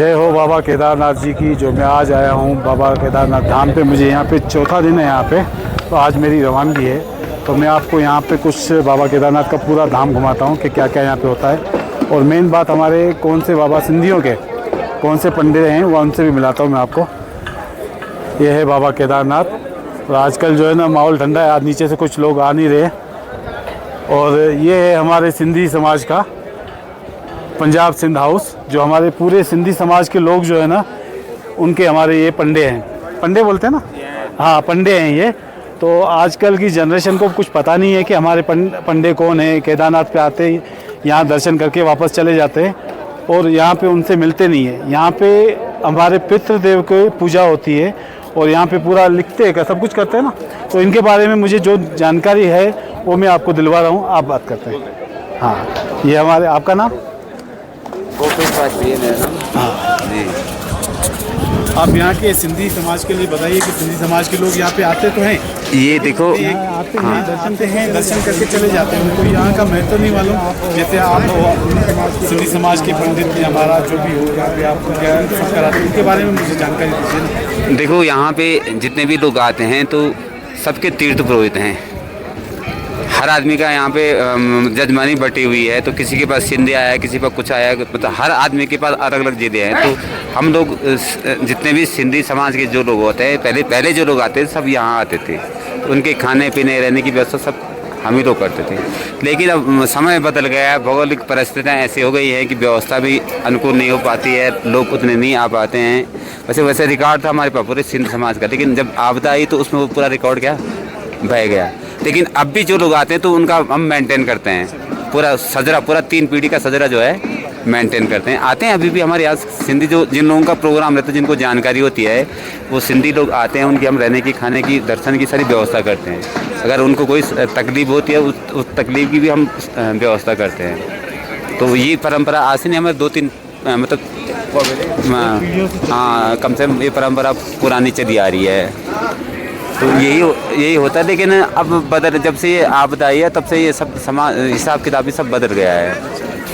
जय हो बाबा केदारनाथ जी की। जो मैं आज आया हूँ बाबा केदारनाथ धाम पे, मुझे यहाँ पे चौथा दिन है यहाँ पे, तो आज मेरी रवानगी है। तो मैं आपको यहाँ पे कुछ बाबा केदारनाथ का पूरा धाम घुमाता हूँ कि क्या क्या यहाँ पे होता है। और मेन बात, हमारे कौन से बाबा सिंधियों के कौन से पंडित हैं वो उनसे भी मिलाता हूँ मैं आपको। ये है बाबा केदारनाथ। और आजकल जो है ना माहौल ठंडा है, आज नीचे से कुछ लोग आ नहीं रहे। और ये है हमारे सिंधी समाज का पंजाब सिंध हाउस, जो हमारे पूरे सिंधी समाज के लोग जो है ना उनके हमारे ये पंडे हैं। पंडे बोलते हैं ना, हाँ पंडे हैं ये। तो आजकल की जनरेशन को कुछ पता नहीं है कि हमारे पंडे कौन है। केदारनाथ पे आते हैं, यहाँ दर्शन करके वापस चले जाते हैं और यहाँ पे उनसे मिलते नहीं है। यहाँ पे हमारे पितृदेव की पूजा होती है और यहाँ पे पूरा लिखते हैं, सब कुछ करते हैं ना। तो इनके बारे में मुझे जो जानकारी है वो मैं आपको दिलवा रहा हूँ, आप बात करते हैं। हाँ, ये हमारे, आपका नाम? हाँ जी। आप यहाँ के सिंधी समाज के लिए बताइए कि सिंधी समाज के लोग यहाँ पे आते तो हैं। ये देखो, आते हैं, दर्शन करके चले जाते हैं। उनको यहाँ का महत्व नहीं मालूम। जैसे आप सिंधी समाज के पंडित हमारा जो भी हो यहाँ पे आपको क्या कराते हैं, उनके बारे में मुझे जानकारी दीजिए। देखो यहाँ पे जितने भी लोग आते हैं तो सबके तीर्थ पुरोहित हैं। हर आदमी का यहाँ पे जजमानी बटी हुई है। तो किसी के पास सिंधी आया है, किसी पर कुछ आया है, मतलब हर आदमी के पास अलग अलग चीज़ें हैं। तो हम लोग जितने भी सिंधी समाज के जो लोग होते हैं, पहले जो लोग आते थे सब यहाँ आते थे। तो उनके खाने पीने रहने की व्यवस्था सब हम ही लोग करते थे। लेकिन अब समय बदल गया है, भौगोलिक परिस्थितियाँ ऐसी हो गई हैं कि व्यवस्था भी अनुकूल नहीं हो पाती है, लोग उतने नहीं आ पाते हैं। वैसे रिकॉर्ड था हमारे पास पूरे सिंध समाज का, लेकिन जब आपदा आई तो उसमें वो पूरा रिकॉर्ड क्या बह गया। लेकिन अब भी जो लोग आते हैं तो उनका हम मेंटेन करते हैं, पूरा सजरा, पूरा 3 पीढ़ी का सजरा जो है मेंटेन करते हैं। आते हैं अभी भी हमारे यहाँ सिंधी, जो जिन लोगों का प्रोग्राम रहता है, जिनको जानकारी होती है, वो सिंधी लोग आते हैं। उनकी हम रहने की, खाने की, दर्शन की सारी व्यवस्था करते हैं। अगर उनको कोई तकलीफ होती है उस तकलीफ की भी हम व्यवस्था करते हैं। तो ये परंपरा आज से नहीं, हमारे 2-3 मतलब हाँ कम से कम ये परंपरा पुरानी चली आ रही है। तो यही होता है। लेकिन अब जब से ये आपदा आई है तब से ये सब समाज हिसाब किताब भी सब बदल गया है,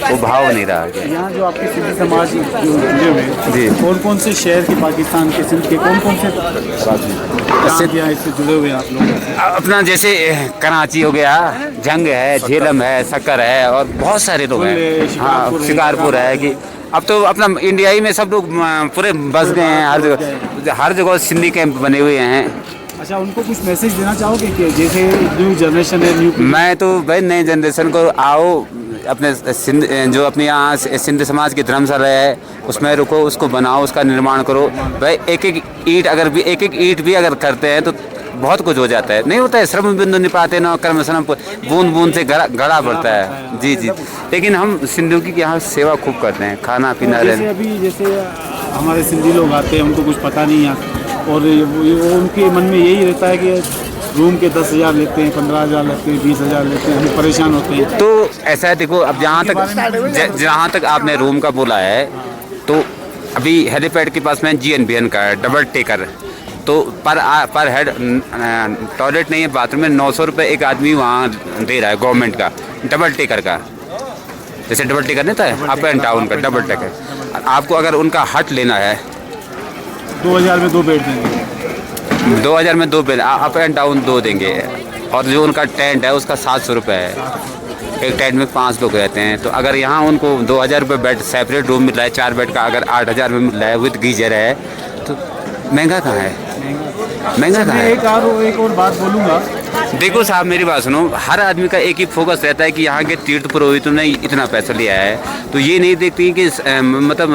वो भाव नहीं रहा। यहाँ जो आपके सिंधी समाज जुड़े हुए हैं जी, कौन से शहर के, पाकिस्तान के, सिंध के कौन से यहाँ इससे जुड़े हुए हैं आप लोग? अपना जैसे कराची हो गया, जंग है, झेलम है, सक्कर है और बहुत सारे लोग हैं। हाँ, शिकारपुर है कि अब तो अपना इंडिया ही में सब लोग पूरे बस गए हैं। हर जगह सिंधी कैंप बने हुए हैं। अच्छा, उनको कुछ मैसेज देना चाहोगे कि जैसे न्यू जनरेशन है, मैं तो भाई नई जनरेशन को आओ, अपने सिंध, जो अपने यहाँ सिंध समाज की धर्मशाला है उसमें रुको, उसको बनाओ, उसका निर्माण करो। भाई एक एक ईंट भी अगर करते हैं तो बहुत कुछ हो जाता है। नहीं होता है, श्रम बिंदु निपाते न कर्म श्रम, बूंद बूंद से गड़ा पड़ता है। जी। लेकिन हम सिंधियों की यहाँ सेवा खूब करते हैं, खाना पीना रहना। अभी जैसे हमारे सिंधी लोग आते हैं, उनको कुछ पता नहीं है और वो उनके मन में यही रहता है कि रूम के 10,000 लेते हैं, 15,000 लेते हैं, 20,000 लेते हैं, हम परेशान होते हैं। तो ऐसा है, देखो अब जहाँ तक आपने रूम का बोला है, तो अभी हेलीपैड के पास में GNBN का है, डबल टेकर। तो पर हेड टॉयलेट नहीं है, बाथरूम में 900 रुपये एक आदमी वहाँ दे रहा है गवर्नमेंट का, डबल टेकर का। जैसे डबल टेकर नहीं था अप एंड डाउन का, डबल टेकर। आपको अगर उनका हट लेना है 2000 में 2 बेड देंगे। 2000 में 2 बेड, अप एंड डाउन 2 देंगे। और जो उनका टेंट है उसका 700 रुपये है। एक टेंट में 5 लोग रहते हैं। तो अगर यहाँ उनको 2000 रुपये बेड सेपरेट रूम मिल रहा है, 4 बेड का अगर 8000 में मिल रहा है विद गीजर है, तो महंगा कहाँ है? महंगा कहाँ है? एक और बात बोलूँगा। देखो साहब, मेरी बात सुनो। हर आदमी का एक ही फोकस रहता है कि यहाँ के तीर्थ पुरोहितों ने इतना पैसा लिया है, तो ये नहीं देखती कि मतलब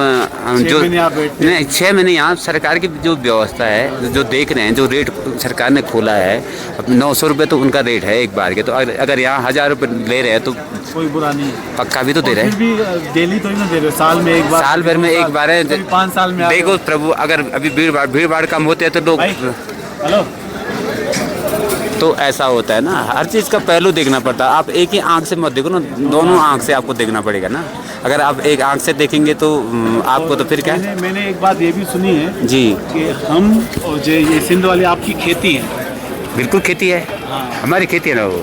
जो 6 महीने यहाँ सरकार की जो व्यवस्था है, जो देख रहे हैं, जो रेट सरकार ने खोला है, अब 900 रुपये तो उनका रेट है एक बार के। तो अगर यहाँ 1000 रुपये ले रहे हैं तो कोई बुरा नहीं है, पक्का भी तो दे रहे हैं। डेली तो नहीं दे रहे, साल में एक बार, साल भर में एक बार है, 5 साल में। देखो प्रभु, अगर अभी भीड़ भाड़ कम होते हैं तो लोग, हेलो, तो ऐसा होता है ना, हर चीज़ का पहलू देखना पड़ता है। आप एक ही आंख से मत देखो ना, दोनों आंख से आपको देखना पड़ेगा ना। अगर आप एक आंख से देखेंगे तो आपको तो फिर क्या। मैंने एक बात ये भी सुनी है जी कि हम और जो ये सिंध वाली आपकी खेती है। बिल्कुल खेती है। हाँ, हमारी खेती है ना वो,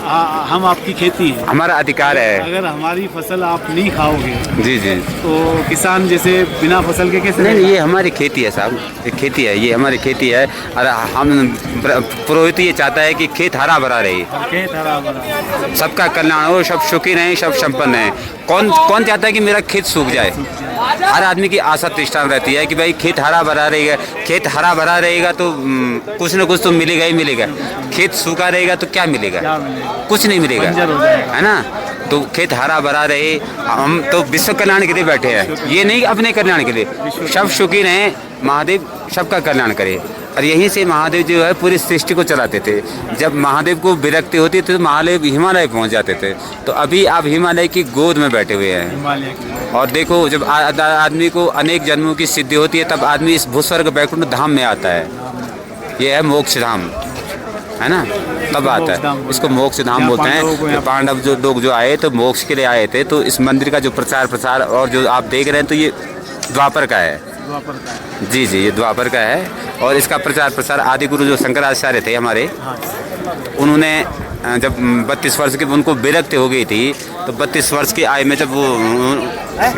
हम आपकी खेती है, हमारा अधिकार है। अगर हमारी फसल आप नहीं खाओगे जी जी। तो किसान जैसे बिना फसल के कैसे नहीं नहीं, ये हमारी खेती है साहब, ये खेती है, ये हमारी खेती है। और हम पुरोहित ये चाहता है कि खेत हरा भरा रहे, खेत हरा भरा, सबका कल्याण हो, सब सुखी रहें, सब संपन्न रहें। कौन कौन चाहता है कि मेरा खेत सूख जाए? हर आदमी की आशा तृष्णा रहती है कि भाई खेत हरा भरा रहेगा, खेत हरा भरा रहेगा तो कुछ न कुछ तो मिलेगा ही मिलेगा। खेत सूखा रहेगा तो क्या मिलेगा? कुछ नहीं मिलेगा, है ना। तो खेत हरा भरा रहे, हम तो विश्व कल्याण के लिए बैठे हैं, ये नहीं अपने कल्याण के लिए। सब सुखी रहें, महादेव सबका कल्याण करे। और यहीं से महादेव जो है पूरी सृष्टि को चलाते थे। जब महादेव को विरक्ति होती थी तो महादेव हिमालय पहुंच जाते थे। तो अभी आप हिमालय की गोद में बैठे हुए हैं। और देखो, जब आदमी को अनेक जन्मों की सिद्धि होती है तब आदमी इस भूस्वर्ग वैकुंठ धाम में आता है। ये है मोक्ष धाम, है ना, तब आता है। इसको मोक्ष धाम बोलते हैं। पांडव जो लोग जो आए तो मोक्ष के लिए आए थे। तो इस मंदिर का जो प्रचार प्रसार और जो आप देख रहे हैं तो ये द्वापर का है। जी जी, ये द्वापर का है। और इसका प्रचार प्रसार आदि गुरु जो शंकराचार्य थे हमारे, उन्होंने जब 32 वर्ष की उनको विरक्ति हो गई थी तो 32 वर्ष की आयु में जब वो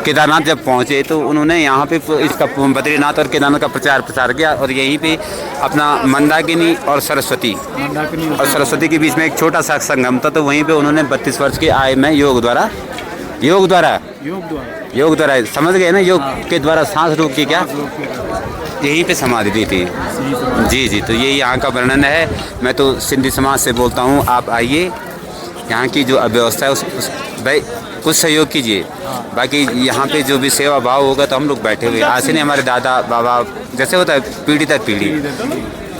केदारनाथ जब पहुँचे तो उन्होंने यहाँ पे इसका बद्रीनाथ और केदारनाथ का प्रचार प्रसार किया। और यहीं पे अपना मंदाकिनी और सरस्वती के बीच में एक छोटा सा संगम था। तो वहीं पे उन्होंने 32 वर्ष की आयु में योग द्वारा समझ गए ना, योग के द्वारा सांस रोक के क्या यहीं पे समाधि दी थी। जी जी, तो ये यहाँ का वर्णन है। मैं तो सिंधी समाज से बोलता हूँ, आप आइए, यहाँ की जो अव्यवस्था है उस भाई कुछ सहयोग कीजिए। बाकी यहाँ पे जो भी सेवा भाव होगा तो हम लोग बैठे हुए, आज से नहीं, हमारे दादा बाबा जैसे होता है पीढ़ी दर पीढ़ी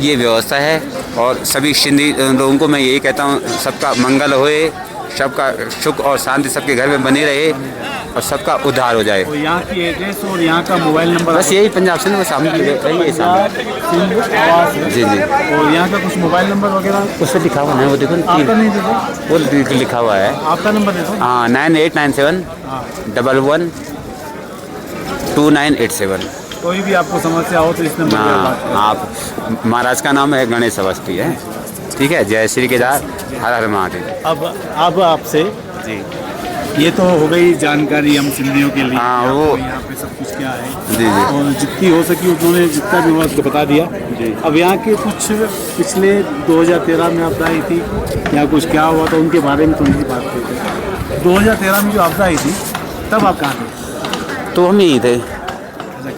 ये व्यवस्था है। और सभी सिंधी लोगों को मैं यही कहता हूँ, सबका मंगल होए, सबका सुख और शांति सबके घर में बनी रहे और सबका उद्धार हो जाए। तो यहाँ की एड्रेस और यहाँ का मोबाइल नंबर बस यही पंजाब से ना सामने रहिए सामने। जी जी। और यहाँ का कुछ मोबाइल नंबर वगैरह उस पर लिखा हुआ है, वो देखो आपका नहीं देखो, वो लिखा हुआ है। आपका नंबर देखो। हाँ, 9897 11 2987। कोई भी आपको समस्या हो तो इस नंबर पर बात करें। आप महाराज का नाम है गणेश अवस्थी है, ठीक है। जय श्री केदार, हर हर महादेव। अब आपसे जी, ये तो हो गई जानकारी हम सिंधियों के लिए। हाँ, वो यहाँ पे सब कुछ क्या है। जी जी। और जितनी हो सकी उन्होंने जितना भी हुआ उसको बता दिया। जी। अब यहाँ के कुछ पिछले 2013 में आपदा आई थी या कुछ क्या हुआ था उनके बारे में थोड़ी सी बात करते हैं। 2013 में जो आपदा आई थी तब आप कहाँ थे? तो हम यहीं थे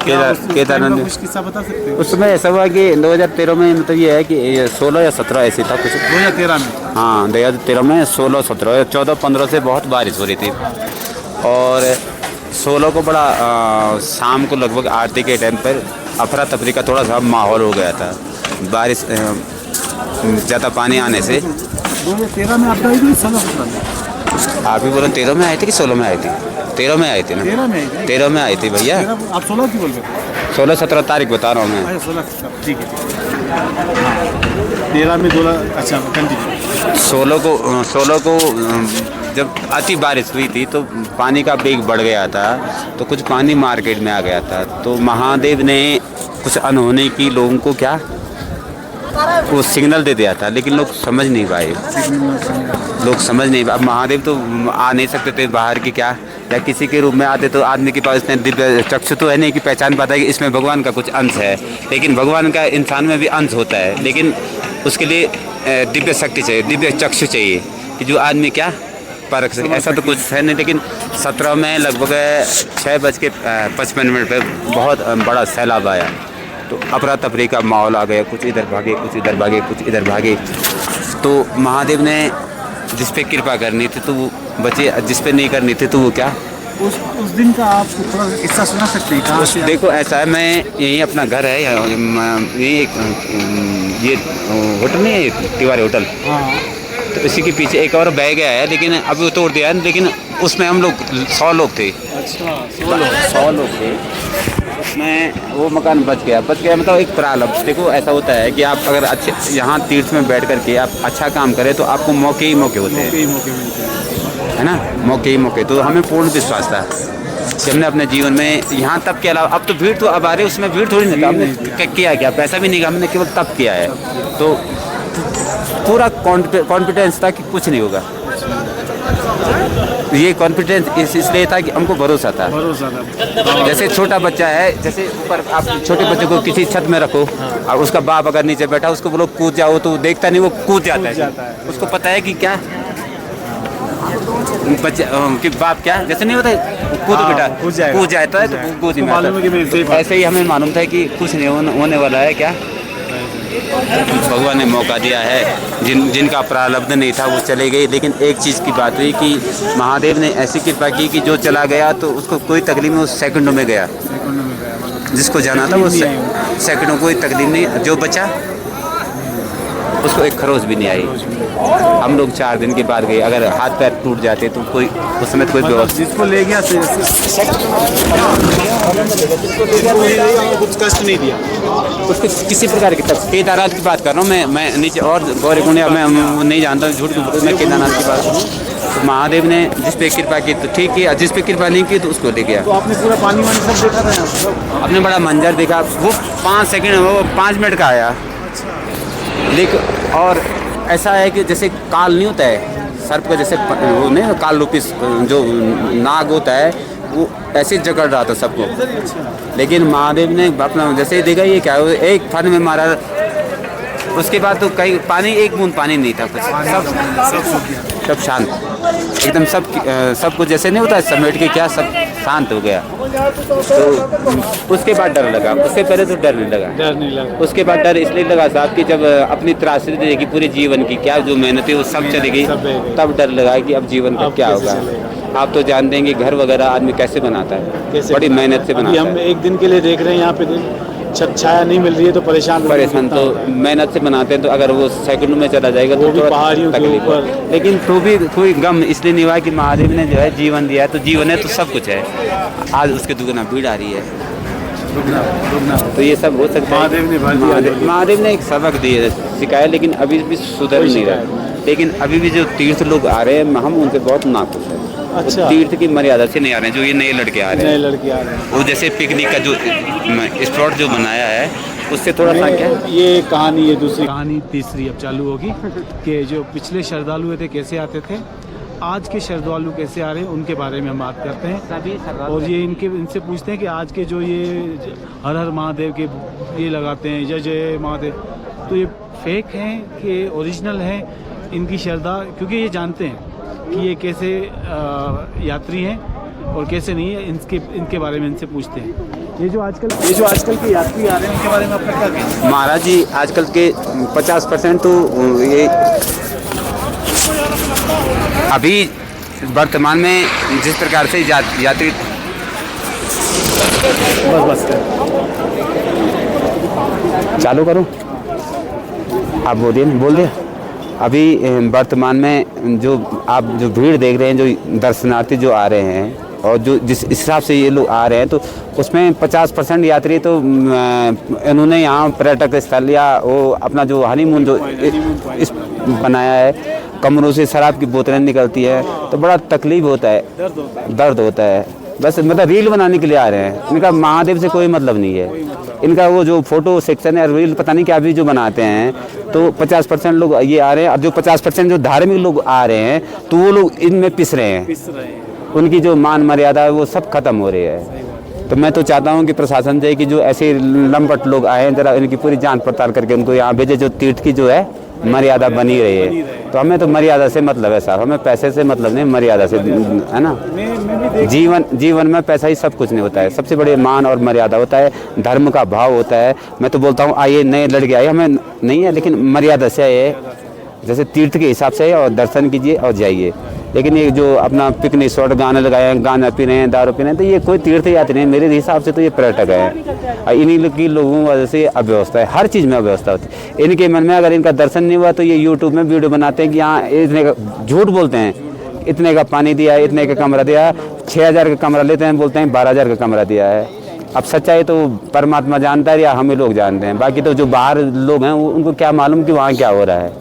केदारनाथ। कुछ किस्सा बता सकते हो? उस समय ऐसा हुआ कि 2013 में मतलब ये है कि 16 या 17 ऐसे था कुछ। 2013 में? हाँ, 2013 में 16, 17, 14, 15 से बहुत बारिश हो रही थी। और 16 को बड़ा शाम को लगभग आरती के टाइम पर अफरा तफरी का थोड़ा सा माहौल हो गया था। बारिश ज़्यादा पानी आने से 2013 में आपदा आई थी, 16 में? आप भी बोलो 13 में आई थी कि 16 में आई थी? 13 में आई थी ना? 13 में आई थी भैया। आप 16 की बोल रहे थे? 16-17 तारीख बता रहा हूँ मैं। 16, ठीक है। 13 में 16, अच्छा कंटिन्यू। 16 को जब अति बारिश हुई थी तो पानी का वेग बढ़ गया था, तो कुछ पानी मार्केट में आ गया था। तो महादेव ने कुछ अनहोनी की लोगों को क्या वो सिग्नल दे दिया था, लेकिन लोग समझ नहीं पाए। अब महादेव तो आ नहीं सकते थे बाहर की क्या, या किसी के रूप में आते तो आदमी के पास इतने दिव्य चक्षु तो है नहीं कि पहचान पाता है कि इसमें भगवान का कुछ अंश है। लेकिन भगवान का इंसान में भी अंश होता है, लेकिन उसके लिए दिव्य शक्ति चाहिए, दिव्य चक्षु चाहिए कि जो आदमी क्या परख सके। ऐसा तो कुछ है नहीं। लेकिन 17 में लगभग 6:55 पर बहुत बड़ा सैलाब आया, तो अफरा तफरी का माहौल आ गया। कुछ इधर भागे, कुछ इधर भागे, कुछ इधर भागे। तो महादेव ने जिस पे कृपा करनी थी तो वो बचे, जिस पे नहीं करनी थी तो वो क्या। उस दिन का आप थोड़ा किस्सा सुना सकते हैं? कहाँ से? देखो ऐसा है, मैं यहीं अपना घर है, यहीं ये होटल नहीं है, तिवारी होटल। हाँ। तो इसी के पीछे एक और बह गया है, लेकिन अभी वो तोड़ दिया है। लेकिन उसमें हम लोग 100 लोग थे। अच्छा, 100 लोग थे उसमें। वो मकान बच गया मतलब एक प्रॉब्लम। देखो ऐसा होता है कि आप अगर अच्छे यहाँ तीर्थ में बैठ करके आप अच्छा काम करें तो आपको मौके ही मौके होते हैं, है ना, मौके ही मौके। तो हमें पूर्ण विश्वास था कि हमने अपने जीवन में यहाँ तब के अलावा, अब तो भीड़ तो अब आ रही है, उसमें भीड़ थोड़ी नहीं था। हमने किया क्या, पैसा भी नहीं, हमने केवल तब किया है। तो पूरा कॉन्फिडेंस था कि कुछ नहीं होगा। ये कॉन्फिडेंस इसलिए था कि हमको भरोसा था। जैसे छोटा बच्चा है, जैसे ऊपर आप छोटे बच्चे को किसी छत में रखो और उसका बाप अगर नीचे बैठा उसको बोलो कूद जाओ तो देखता नहीं, वो कूद जाता है। उसको पता है कि क्या बच्चा कि बाप क्या जैसे नहीं होता कूद बेटा कूद जाता है तो कूद ही मारता। ऐसे ही हमें मालूम था कि कुछ नहीं होने वाला है। क्या भगवान ने मौका दिया है, जिनका प्रारब्ध नहीं था वो चले गए। लेकिन एक चीज़ की बात हुई कि महादेव ने ऐसी कृपा की कि जो चला गया तो उसको कोई तकलीफ नहीं, वो सेकंडों में गया। जिसको जाना था वो सेकंडों कोई तकलीफ नहीं, जो बचा उसको एक खरोच भी नहीं आई। हम लोग 4 दिन के बाद गए, अगर हाथ पैर टूट जाते तो कोई उस समय कोई व्यवस्था जिसको ले गया कुछ कष्ट नहीं दिया उसको किसी प्रकार की। तक केदारनाथ की बात कर रहा हूँ मैं नीचे और गौरीकुंड मैं नहीं जानता हूँ, झूठ मैं केदारनाथ की बात करूँ तो महादेव ने जिस पे कृपा की तो ठीक है, जिस पे कृपा नहीं की तो उसको ले गया। तो आपने पूरा पानी वानी सब देखा था यहाँ? आपने बड़ा मंजर देखा, वो 5 सेकंड वो 5 मिनट का आया। लेकिन और ऐसा है कि जैसे काल नहीं होता है सर्प का, जैसे वो नहीं काल रूपी जो नाग होता है वो ऐसे जकड़ रहा था सबको। लेकिन महादेव ने अपना जैसे ही देखा ये क्या एक फन में मारा, उसके बाद तो कहीं पानी एक बूंद पानी नहीं था, कुछ सब शांत एकदम, सब कुछ जैसे नहीं होता है समेट के क्या सब शांत हो गया। तो उसके बाद डर लगा, उससे पहले तो डर नहीं लगा। उसके बाद डर इसलिए लगा साहब कि जब अपनी त्रासदी देखी पूरे जीवन की, क्या जो मेहनत है वो सब चली गई, तब डर लगा कि अब जीवन का क्या होगा। आप तो जानते हैं कि घर वगैरह आदमी कैसे बनाता है, बड़ी मेहनत से बनाता है। हम एक दिन के लिए देख रहे हैं यहाँ पे छत छाया नहीं मिल रही है तो परेशान तो मेहनत से बनाते हैं, तो अगर वो सेकंड में चला जाएगा तो पहाड़ियों के ऊपर। लेकिन तो भी कोई गम इसलिए नहीं हुआ कि महादेव ने जो है जीवन दिया है, तो जीवन है तो सब कुछ है। आज उसके दुगना भीड़ आ रही है, तो ये सब हो सकता है। महादेव ने एक सबक दिए सिखाया, लेकिन अभी भी सुधर नहीं रहा। लेकिन अभी भी जो तीर्थ लोग आ रहे हैं हम उनसे बहुत नाखुश हैं। अच्छा। तीर्थ की मर्यादा से नहीं आ रहे हैं, जो ये नए लड़के आ रहे हैं वो जैसे पिकनिक का जो स्पॉट जो बनाया है उससे थोड़ा सा क्या ये कहानी है दूसरी कहानी तीसरी अब चालू होगी कि जो पिछले श्रद्धालु थे कैसे आते थे, आज के श्रद्धालु कैसे आ रहे हैं उनके बारे में हम बात करते हैं। और ये इनसे पूछते हैं कि आज के जो ये हर हर महादेव के ये लगाते हैं जय जय महादेव, तो ये फेक हैं कि ओरिजिनल हैं इनकी श्रद्धा, क्योंकि ये जानते हैं कि ये कैसे यात्री हैं और कैसे नहीं है, इनके बारे में इनसे पूछते हैं। ये जो आजकल के यात्री आ रहे हैं उनके बारे में आपका क्या कहना है? महाराज जी आजकल के 50% तो ये अभी वर्तमान में जिस प्रकार से यात्री बस चालू करूं, आप बोल दिया। अभी वर्तमान में जो आप जो भीड़ देख रहे हैं, जो दर्शनार्थी जो आ रहे हैं और जो जिस हिसाब से ये लोग आ रहे हैं, तो उसमें 50% यात्री तो इन्होंने यहाँ पर्यटक स्थल या वो अपना जो हनीमून जो इस बनाया है, कमरों से शराब की बोतलें निकलती है, तो बड़ा तकलीफ होता है, दर्द होता है। बस मतलब रील बनाने के लिए आ रहे हैं, इनका महादेव से कोई मतलब नहीं है। इनका वो जो फोटो सेक्शन है रील पता नहीं क्या भी जो बनाते हैं, तो 50% लोग ये आ रहे हैं, और जो 50% जो धार्मिक लोग आ रहे हैं तो वो लोग इनमें पिस रहे हैं। उनकी जो मान मर्यादा है वो सब खत्म हो रही है। तो मैं तो चाहता हूँ कि प्रशासन से कि जो ऐसे लंपट लोग आए हैं जरा इनकी पूरी जांच पड़ताल करके उनको यहाँ भेजे, जो तीर्थ की जो है मर्यादा बनी रही है। तो हमें तो मर्यादा से मतलब है साहब, हमें पैसे से मतलब नहीं, मर्यादा से, है ना। जीवन में पैसा ही सब कुछ नहीं होता है, सबसे बड़े मान और मर्यादा होता है, धर्म का भाव होता है। मैं तो बोलता हूँ आइए नए लड़के आइए, हमें नहीं है लेकिन मर्यादा से आइए, जैसे तीर्थ के हिसाब से और दर्शन कीजिए और जाइए। लेकिन ये जो अपना पिकनिक स्पॉट गाने लगाए, गाना पी रहे हैं, दारू पी रहे हैं, तो ये कोई तीर्थ यात्री नहीं, मेरे हिसाब से तो ये पर्यटक है। इन्हीं की लोगों की वजह से अव्यवस्था है, हर चीज़ में अव्यवस्था होती है। इनके मन में अगर इनका दर्शन नहीं हुआ तो ये यूट्यूब में वीडियो बनाते हैं कि यहाँ इतने का, झूठ बोलते हैं, इतने का पानी दिया, इतने का कमरा दिया, 6000 का कमरा लेते हैं, बोलते हैं 12000 का कमरा दिया है। अब सच्चाई तो परमात्मा जानता है या हम ही लोग जानते हैं, बाकी तो जो बाहर लोग हैं उनको क्या मालूम कि वहाँ क्या हो रहा है।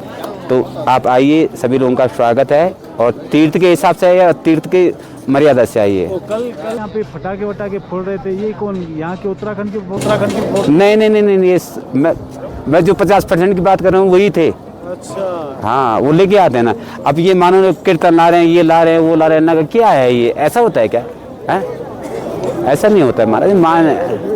तो आप आइए, सभी लोगों का स्वागत है, और तीर्थ के हिसाब से आइए और तीर्थ के मर्यादा से आइए। कल यहाँ पे फटाके वटाके फोड़ रहे थे, ये कौन, यहाँ के उत्तराखंड के? नहीं, ये मैं जो 50% की बात कर रहा हूँ वही थे। अच्छा। हाँ, वो लेके आते हैं ना। अब ये मानो कीर्तन ला रहे हैं, ये ला रहे हैं, वो ला रहे हैं ना, क्या है ये? ऐसा होता है क्या? है ऐसा नहीं होता है महाराज। मान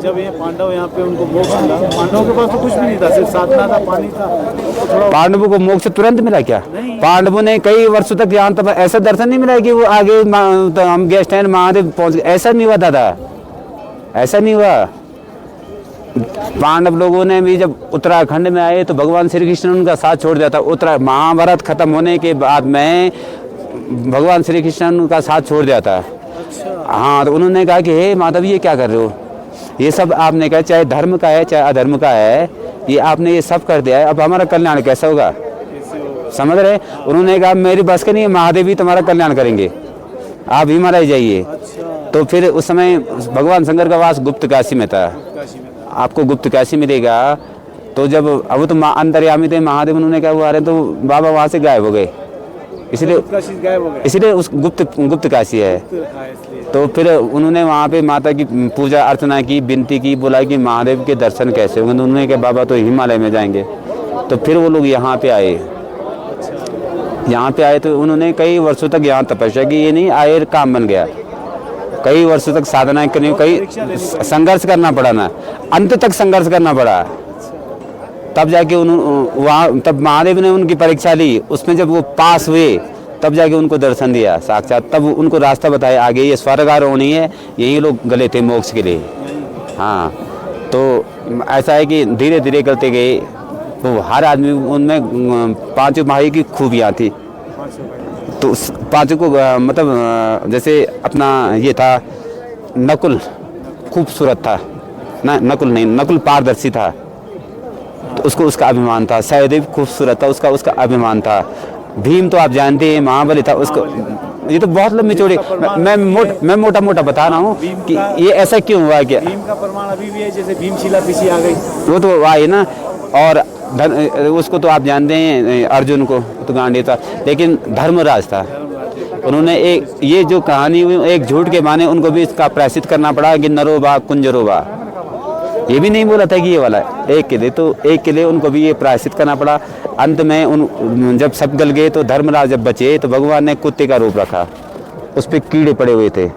जब ये पांडव यहाँ पे उनको मोक्ष मिला, पांडवों के पास तो कुछ भी नहीं था, सिर्फ साधना था, पानी था, तो थोड़ा पांडवों को मोक्ष तुरंत मिला क्या? पांडवों ने कई वर्षों तक यहाँ तक ऐसा दर्शन नहीं मिला कि वो आगे तो हम गेस्ट हैं महादेव पहुंच गए, ऐसा नहीं हुआ दादा, ऐसा नहीं हुआ। पांडव लोगों ने भी जब उत्तराखंड में आए तो भगवान श्री कृष्ण ने उनका साथ छोड़ दिया था। महाभारत खत्म होने के बाद में भगवान श्री कृष्ण ने उनका साथ छोड़ दिया था। हाँ, तो उन्होंने कहा कि हे माधव ये क्या कर रहे हो? ये सब आपने कहा, चाहे धर्म का है चाहे अधर्म का है, ये आपने ये सब कर दिया है, अब हमारा कल्याण कैसा होगा? समझ रहे? उन्होंने कहा मेरी बस का नहीं है, महादेव ही तुम्हारा कल्याण करेंगे, आप हिमालय जाइए। तो फिर उस समय भगवान शंकर का वास गुप्त काशी में था। आपको गुप्त काशी मिलेगा। तो जब अब तो अंतर्यामी थे महादेव, उन्होंने क्या हुआ रहे तो बाबा वहाँ से गायब हो गए, इसलिए उस गुप्त काशी है। तो फिर उन्होंने वहाँ पे माता की पूजा अर्चना की, विनती की, बोला कि महादेव के दर्शन कैसे होंगे? तो उन्होंने कहा बाबा तो हिमालय में जाएंगे। तो फिर वो लोग यहाँ पे आए। यहाँ पे आए तो उन्होंने कई वर्षों तक यहाँ तपस्या की, ये नहीं आए काम बन गया। कई वर्षों तक साधना करनी, कई संघर्ष करना पड़ा ना, अंत तक संघर्ष करना पड़ा। तब जाके वहाँ तब महादेव ने उनकी परीक्षा ली, उसमें जब वो पास हुए तब जाके उनको दर्शन दिया साक्षात, तब उनको रास्ता बताया आगे ये स्वर्ग आरोहणी है, यही लोग गले थे मोक्ष के लिए। हाँ, तो ऐसा है कि धीरे धीरे करते गए तो हर आदमी उनमें पांचों भाई की खूबियाँ थी। तो पांचों को मतलब जैसे अपना ये था नकुल खूबसूरत था ना, नकुल पारदर्शी था, तो उसको उसका अभिमान था। सहदेव खूबसूरत था, उसका अभिमान था। भीम तो आप जानते हैं महाबली था, उसको ये तो बहुत लंबी चौड़ी मैं मोटा बता रहा हूँ कि ये ऐसा क्यों हुआ। क्या भीम का प्रमाण अभी भी है, जैसे भीमशिला पीछे आ गई, वो तो आई ना। और उसको तो आप जानते हैं अर्जुन को तो गांडी था, लेकिन धर्मराज था। उन्होंने एक ये जो कहानी हुई एक झूठ के माने उनको भी इसका प्रायश्चित करना पड़ा कि नरोबा कुंजरोबा, ये भी नहीं बोला था कि ये वाला एक के लिए, तो एक के लिए उनको भी ये प्रायश्चित करना पड़ा। अंत में जब सब गल गए तो धर्मराज जब बचे तो भगवान ने कुत्ते का रूप रखा, उस पर कीड़े पड़े हुए थे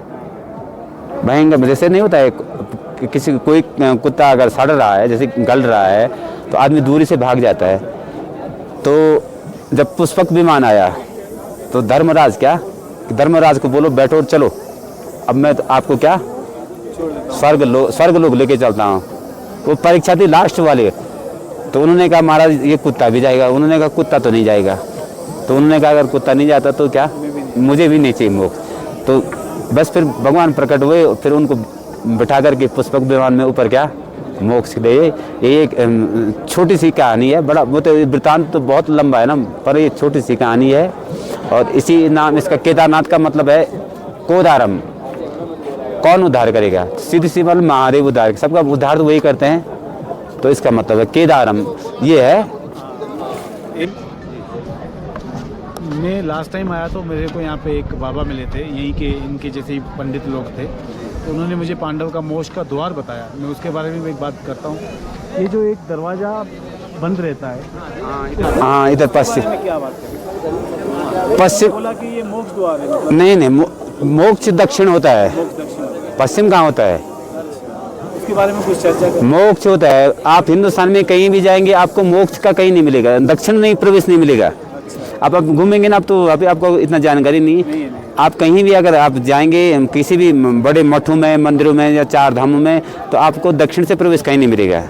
भयंकर। जैसे नहीं होता है किसी कोई कुत्ता अगर सड़ रहा है, जैसे गल रहा है, तो आदमी दूरी से भाग जाता है। तो जब पुष्पक विमान आया तो धर्मराज को बोलो बैठो और चलो, अब मैं तो आपको क्या स्वर्ग लोग लेके चलता हूँ। वो परीक्षा थी लास्ट वाले, तो उन्होंने कहा महाराज ये कुत्ता भी जाएगा। उन्होंने कहा कुत्ता तो नहीं जाएगा। तो उन्होंने कहा अगर कुत्ता नहीं जाता तो क्या, मुझे भी नहीं चाहिए मोक्ष। तो बस फिर भगवान प्रकट हुए, फिर उनको बिठा करके पुष्पक विमान में ऊपर क्या मोक्ष के लिए। ये एक छोटी सी कहानी है, बड़ा वो तो वृतांत तो बहुत लंबा है ना, पर ये छोटी सी कहानी है। और इसी नाम इसका केदारनाथ का मतलब है कोदारम, कौन उद्धार करेगा? सीधी सी मतलब महादेव उद्धार, सबका उद्धार तो वही करते हैं, तो इसका मतलब है केदारम ये है। मैं लास्ट टाइम आया तो मेरे को यहाँ पे एक बाबा मिले थे, यहीं के इनके जैसे ही पंडित लोग थे, तो उन्होंने मुझे पांडव का मोक्ष का द्वार बताया। मैं उसके बारे में एक बात करता हूँ। ये जो एक दरवाज़ा बंद रहता है, हाँ इधर पश्चिम, क्या बात है? पश्चिम बोला कि ये मोक्ष द्वार है, मतलब नहीं मोक्ष दक्षिण होता है, पश्चिम कहाँ होता है? उसके बारे में कुछ चर्चा करें। मोक्ष होता है, आप हिंदुस्तान में कहीं भी जाएंगे आपको मोक्ष का कहीं नहीं मिलेगा, दक्षिण नहीं प्रवेश नहीं मिलेगा। आप घूमेंगे ना, आप तो अभी आपको इतना जानकारी नहीं। आप कहीं भी अगर आप जाएंगे किसी भी बड़े मठों में, मंदिरों में या चार धामों में, तो आपको दक्षिण से प्रवेश कहीं नहीं मिलेगा।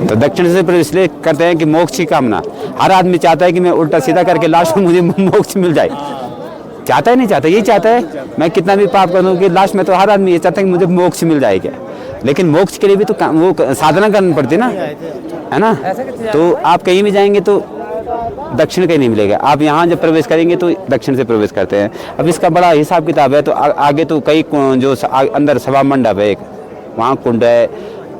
तो दक्षिण से प्रवेश इसलिए करते हैं कि मोक्ष की कामना। हर आदमी चाहता है कि मैं उल्टा सीधा करके लास्ट में मुझे मोक्ष मिल जाए। चाहता है नहीं चाहता, यही चाहता है मैं कितना भी पाप कर दूं कि लास्ट में तो हर आदमी ये चाहता है कि मुझे मोक्ष मिल जाएगा। लेकिन मोक्ष के लिए भी तो वो साधना करनी पड़ती है ना, है ना। तो आप कहीं भी जाएंगे तो दक्षिण कहीं नहीं मिलेगा। आप यहाँ जब प्रवेश करेंगे तो दक्षिण से प्रवेश करते हैं। अब इसका बड़ा हिसाब किताब है। तो आगे तो कई जो अंदर सभा मंडप है, एक वहाँ कुंड है,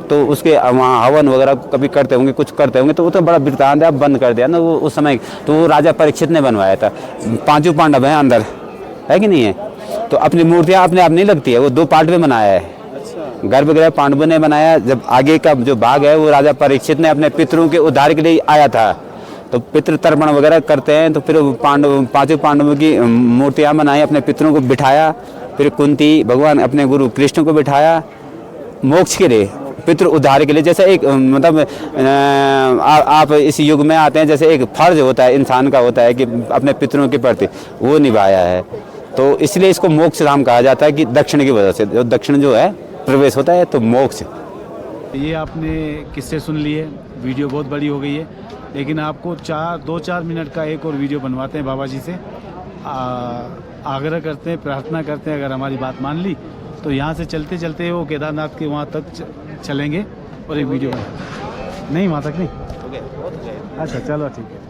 तो उसके वहाँ हवन वगैरह कभी करते होंगे, कुछ करते होंगे, तो वो तो बड़ा वृत्तांत है। अब बंद कर दिया ना वो उस समय, तो वो राजा परीक्षित ने बनवाया था। पांचों पांडव हैं अंदर, है कि नहीं है? तो अपनी मूर्तियाँ अपने आप नहीं लगती है, वो दो पार्ट में बनाया है। गर्भगृह पांडवों ने बनाया। जब आगे का जो भाग है वो राजा परीक्षित ने अपने पितरों के उद्धार के लिए आया था, तो पितृ तर्पण वगैरह करते हैं। तो फिर पांचों पांडवों की मूर्तियाँ बनाई, अपने पितरों को बिठाया। फिर कुंती भगवान अपने गुरु कृष्ण को बिठाया मोक्ष के लिए, पितृ उद्धार के लिए। जैसे एक मतलब आप इस युग में आते हैं, जैसे एक फर्ज होता है इंसान का होता है कि अपने पितरों के प्रति वो निभाया है, तो इसलिए इसको मोक्ष धाम कहा जाता है कि दक्षिण की वजह से, जो दक्षिण जो है प्रवेश होता है तो मोक्ष। ये आपने किस्से सुन लिए, वीडियो बहुत बड़ी हो गई है, लेकिन आपको 2-4 मिनट का एक और वीडियो बनवाते हैं बाबा जी से। आग्रह करते हैं, प्रार्थना करते हैं, अगर हमारी बात मान ली तो यहाँ से चलते चलते वो केदारनाथ के वहाँ तक चलेंगे और एक वीडियो बना। नहीं वहाँ तक नहीं, अच्छा चलो ठीक है।